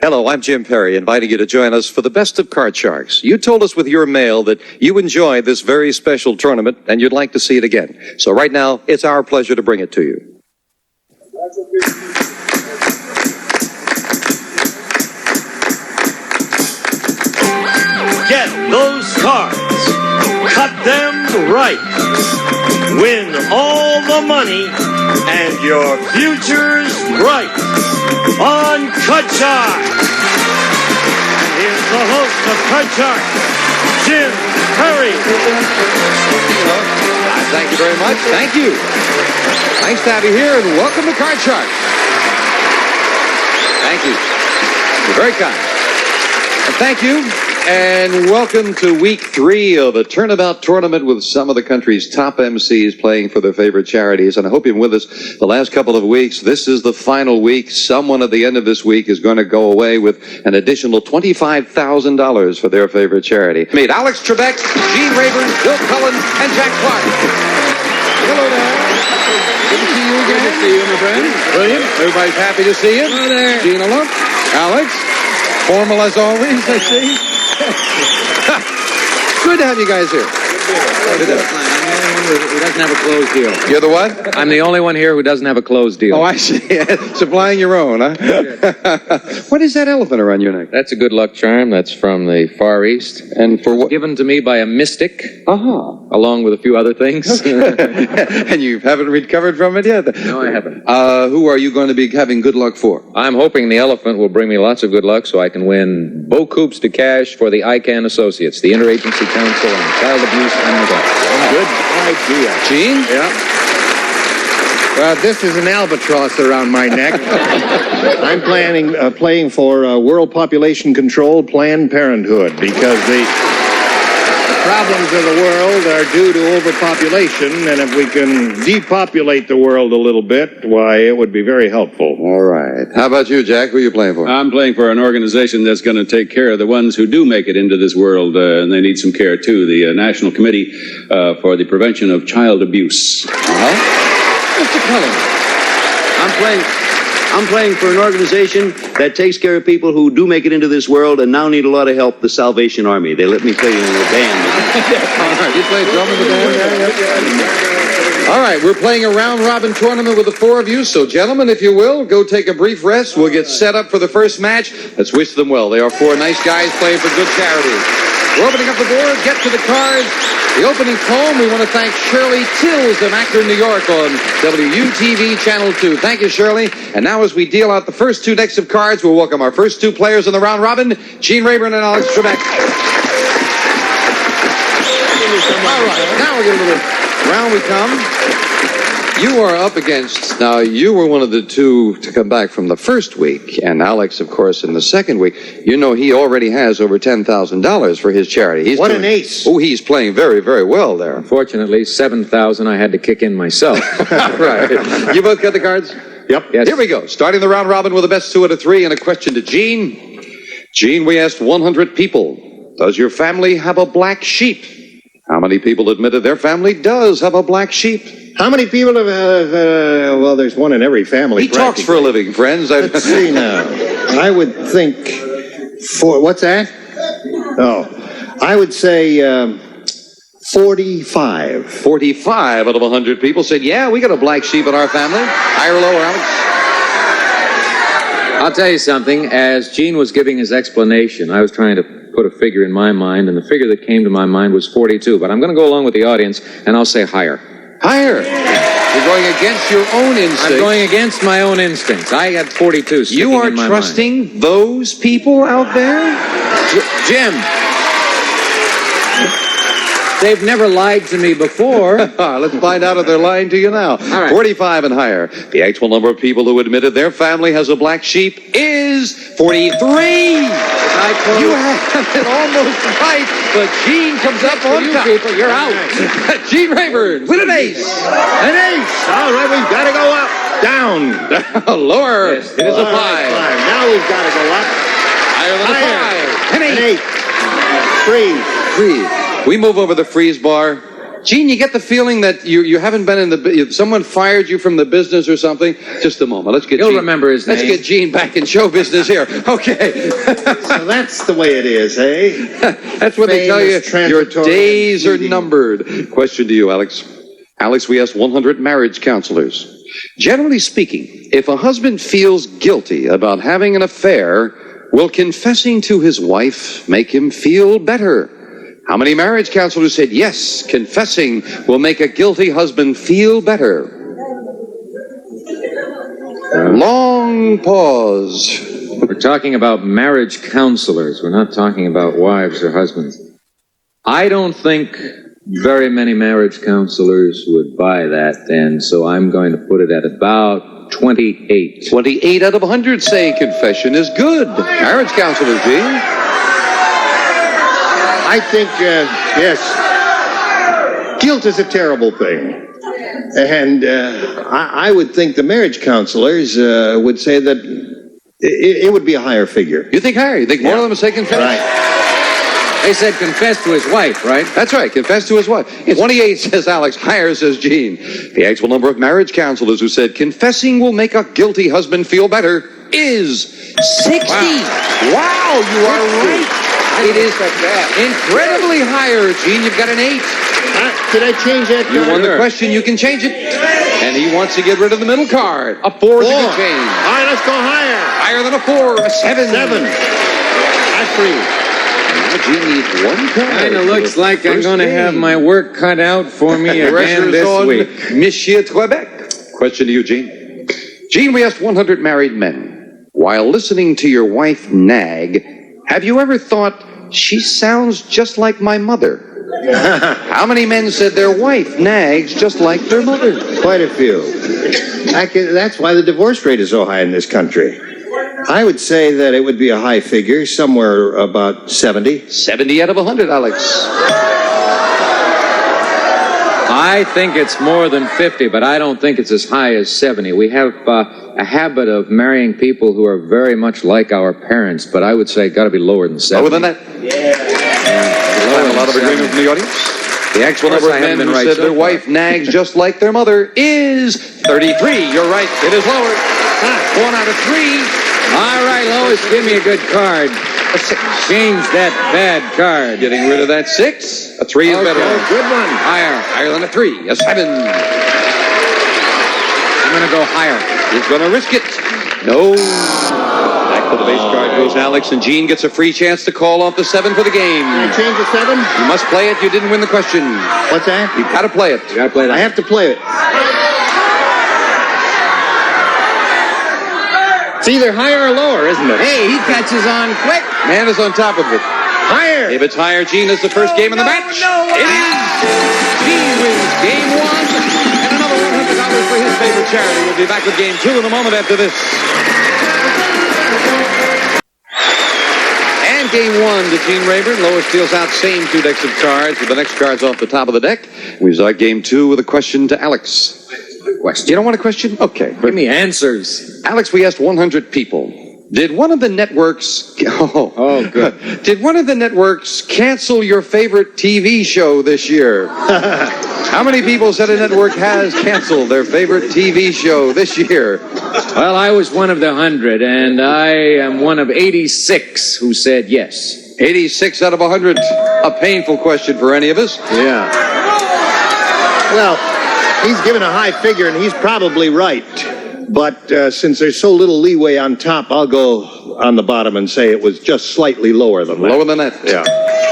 Hello, I'm Jim Perry, inviting you to join us for the Best of Card Sharks. You told us with your mail that you enjoyed this very special tournament and you'd like to see it again. So right now, it's our pleasure to bring it to you. Get those cards. Cut them right. Win all the money and your future's bright on Cut Shark. And here's the host of Cut Shark, Jim Perry. Thank you very much. Thank you. Nice to have you here, and welcome to Card Shark. Thank you. You're very kind. And thank you. And welcome to week 3 of a Turnabout tournament with some of the country's top MCs playing for their favorite charities. And I hope you've been with us the last couple of weeks. This is the final week. Someone at the end of this week is going to go away with an additional $25,000 for their favorite charity. Meet Alex Trebek, Gene Rayburn, Bill Cullen, and Jack Clark. Hello there. Good to see you again. Good to see you, my friend. Brilliant. Everybody's happy to see you. Hello there. Gene, hello. Alex, formal as always, I see. Good to have you guys here. Who doesn't have a closed deal. You're the what? I'm the only one here who doesn't have a closed deal. Oh, I see. Supplying your own, huh? What is that elephant around your neck? That's a good luck charm. That's from the Far East. And for what? Given to me by a mystic. Uh-huh. Along with a few other things. And you haven't recovered from it yet? No, I haven't. Who are you going to be having good luck for? I'm hoping the elephant will bring me lots of good luck so I can win beaucoup de cash for the ICANN Associates, the Interagency Council on Child Abuse and Neglect. Good idea. Gene? Yeah. Well, this is an albatross around my neck. I'm playing for World Population Control, Planned Parenthood, because the problems of the world are due to overpopulation, and if we can depopulate the world a little bit, why, it would be very helpful. All right. How about you, Jack? Who are you playing for? I'm playing for an organization that's going to take care of the ones who do make it into this world, and they need some care, too. The National Committee for the Prevention of Child Abuse. Mr. Cullen. I'm playing for an organization that takes care of people who do make it into this world and now need a lot of help, the Salvation Army. They let me play in the band. All right. You play drum in the band? All right. We're playing a round-robin tournament with the 4 of you. So, gentlemen, if you will, go take a brief rest. We'll get set up for the first match. Let's wish them well. They are 4 nice guys playing for good charities. We're opening up the board. Get to the cards. The opening poem, we want to thank Shirley Tills of Akron, New York on WUTV Channel 2. Thank you, Shirley. And now as we deal out the first 2 decks of cards, we'll welcome our first 2 players in the round robin, Gene Rayburn and Alex Trebek. All right, now we'll get a little round we come. You are up against, now you were one of the 2 to come back from the first week, and Alex, of course, in the second week. You know he already has over $10,000 for his charity. What an ace. Oh, he's playing very, very well there. Unfortunately, 7,000 I had to kick in myself. Right. You both got the cards? Yep. Yes. Here we go. Starting the round robin with the best 2 out of 3, and a question to Gene. Gene, we asked 100 people, does your family have a black sheep? How many people admitted their family does have a black sheep? How many people have, well, there's one in every family. He talks for a living, friends. Let's see now. I would think what's that? Oh, I would say 45. 45 out of 100 people said, yeah, we got a black sheep in our family. Higher or lower, Alex? I'll tell you something. As Gene was giving his explanation, I was trying to put a figure in my mind, and the figure that came to my mind was 42. But I'm going to go along with the audience, and I'll say higher. Higher. You're going against your own instincts. I'm going against my own instincts. I had 42 sticking You are in my trusting mind. those people out there? Jim, they've never lied to me before. Let's find out if they're lying to you now. All right. 45 and higher. The actual number of people who admitted their family has a black sheep is 43. You have it almost right, but Gene comes up on top. People, you're out. Gene Rayburn with an ace. An ace! All right, we've got to go up. Down. Lower. Yes. It is a 5. Now we've got to go up. Higher than a 5. An 8. 3. 3. We move over the freeze bar. Gene, you get the feeling that you haven't been in the... Someone fired you from the business or something? Just a moment. Let's get He'll Gene. remember his Let's name. get Gene back in show business here. Okay. So that's the way it is, eh? That's what they tell you. Famous Your transitory days are fleeting. numbered. Question to you, Alex. Alex, we asked 100 marriage counselors. Generally speaking, if a husband feels guilty about having an affair, will confessing to his wife make him feel better? How many marriage counselors said yes, confessing will make a guilty husband feel better? Long pause. We're talking about marriage counselors. We're not talking about wives or husbands. I don't think very many marriage counselors would buy that, and so I'm going to put it at about 28. 28 out of 100 say confession is good. Marriage counselors, Gene. I think, yes, guilt is a terrible thing. And I would think the marriage counselors would say that it would be a higher figure. You think higher? You think more of them say confess? Right. They said confess to his wife, right? That's right. Confess to his wife. 28 says Alex. Higher says Gene. The actual number of marriage counselors who said confessing will make a guilty husband feel better is 60. Wow, you are right. It is incredibly higher, Gene. You've got an 8. Did I change that? You won the question. You can change it. And he wants to get rid of the middle card. A 4 is a good change. All right, let's go higher. Higher than a 4. A 7. 7. That's 3. Gene needs one card. Kind of looks like I'm First going to have game. my work cut out for me The again pressure's this on week. Monsieur Trebek. Question to you, Gene. Gene, we asked 100 married men. While listening to your wife nag, have you ever thought, she sounds just like my mother? How many men said their wife nags just like their mother? Quite a few. That's why the divorce rate is so high in this country. I would say that it would be a high figure, somewhere about 70. 70 out of 100, Alex. I think it's more than 50, but I don't think it's as high as 70. We have a habit of marrying people who are very much like our parents, but I would say it got to be lower than 70. Lower than that? Yeah. A lot of agreement from the audience. The actual number of men who said their wife nags just like their mother is 33. You're right. It is lower. 1 out of 3. All right, Lois, give me a good card. Change that bad card. Getting rid of that 6. A 3 is better. Good one. Higher than a 3. A 7. I'm going to go higher. He's going to risk it. No. Back to the base card goes Alex, and Gene gets a free chance to call off the 7 for the game. Can I change the 7? You must play it. You didn't win the question. What's that? You've got to play it. You got to play that. I have to play it. It's either higher or lower, isn't it? Hey, he catches on quick. Man is on top of it. Higher. If it's higher, Gene is the first game in the match. It is. Gene wins game 1 and another $100 for his favorite charity. We'll be back with game 2 in a moment after this. And game 1 to Gene Rayburn. Lois deals out same 2 decks of cards with the next cards off the top of the deck. We start game 2 with a question to Alex. You don't want a question? Okay. Give me answers. Alex, we asked 100 people. Did one of the networks... Oh, good. Did one of the networks cancel your favorite TV show this year? How many people said a network has canceled their favorite TV show this year? Well, I was one of the 100, and I am one of 86 who said yes. 86 out of 100. A painful question for any of us. Yeah. Well, he's given a high figure, and he's probably right. But since there's so little leeway on top, I'll go on the bottom and say it was just slightly lower than that. Lower than that? Yeah.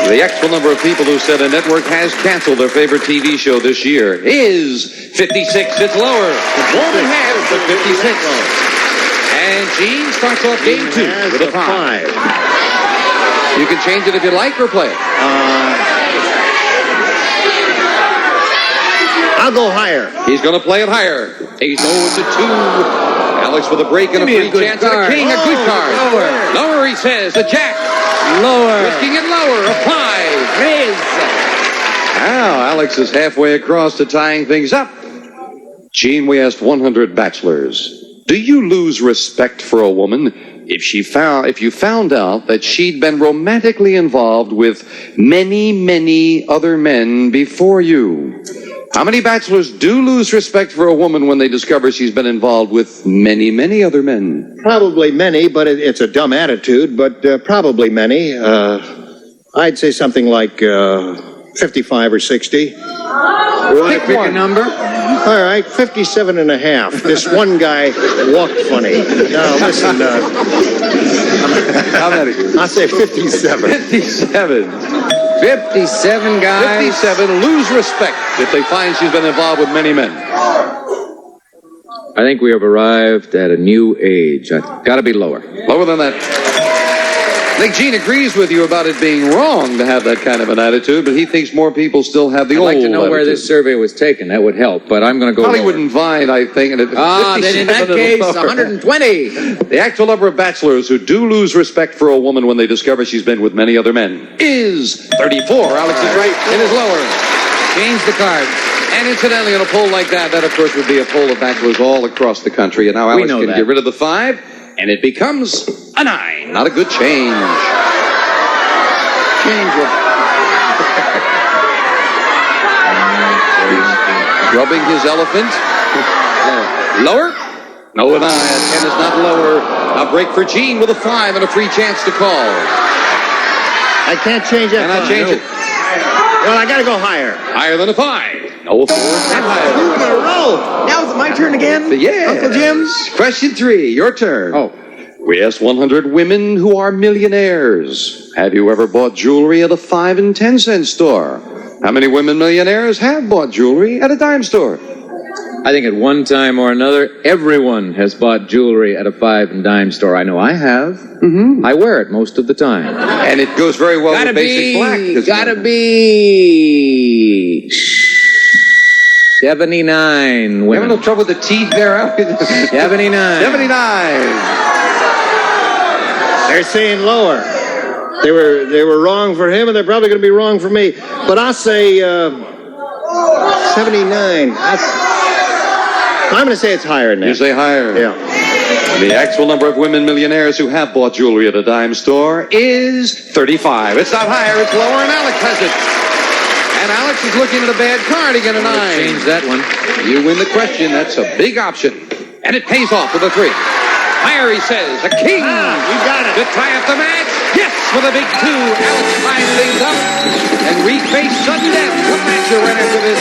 The actual number of people who said a network has canceled their favorite TV show this year is 56. It's lower. More than half, but 56. And Gene starts off game 2 with a 5. You can change it if you like or play it. I'll go higher. He's going to play it higher. He's over to 2. Alex with a break and a free chance and a king. A good card. Lower, he says. A jack. Lower. Risking it lower. A 5. Raise. Now, Alex is halfway across to tying things up. Gene, we asked 100 bachelors. Do you lose respect for a woman if you found out that she'd been romantically involved with many, many other men before you? How many bachelors do lose respect for a woman when they discover she's been involved with many, many other men? Probably many, but it's a dumb attitude, but probably many. I'd say something like 55 or 60. You want to pick a number? All right, 57 and a half. This one guy walked funny. Now, listen, How many? I'll say 57. 57. 57 guys. 57 lose respect if they find she's been involved with many men. I think we have arrived at a new age. Got to be lower. Lower than that. I think Gene agrees with you about it being wrong to have that kind of an attitude, but he thinks more people still have the I'd old like to know where attitude. this survey was taken. That would help, but I'm going to go lower. Hollywood and Vine, I think. And Then in that case, 120. The actual number of bachelors who do lose respect for a woman when they discover she's been with many other men is 34. Alex is right. It is lower. Change the card. And incidentally, in a poll like that, of course would be a poll of bachelors all across the country. And now Alex can get rid of the 5, and it becomes a 9. Not a good change. Rubbing his elephant. Lower? No, a 9. 10 is not lower. A break for Gene with a 5 and a free chance to call. I can't change that. Can I change it? Well, I got to go higher. Higher than a 5. No, 4 is not higher. In a row. Now is it my turn again? Yeah. Uncle Jim's? Question 3, your turn. Oh. We asked 100 women who are millionaires. Have you ever bought jewelry at a 5 and 10 cent store? How many women millionaires have bought jewelry at a dime store? I think at one time or another, everyone has bought jewelry at a 5 and dime store. I know I have. Mm-hmm. I wear it most of the time. And it goes very well with basic black. Gotta be 79 You women. having no trouble with the teeth there? 79. 79. They're saying lower. They were wrong for him, and they're probably going to be wrong for me. But I'll say 79. I'm going to say it's higher than that. You say higher? Yeah. The actual number of women millionaires who have bought jewelry at a dime store is 35. It's not higher, it's lower, and Alex has it. And Alex is looking at a bad card again, a 9. Change that one. You win the question. That's a big option. And it pays off with a 3. Higher, he says. A king. You got it. To tie up the match. Yes, with a big 2. Alex ties things up. And we face sudden death. What match are right after this?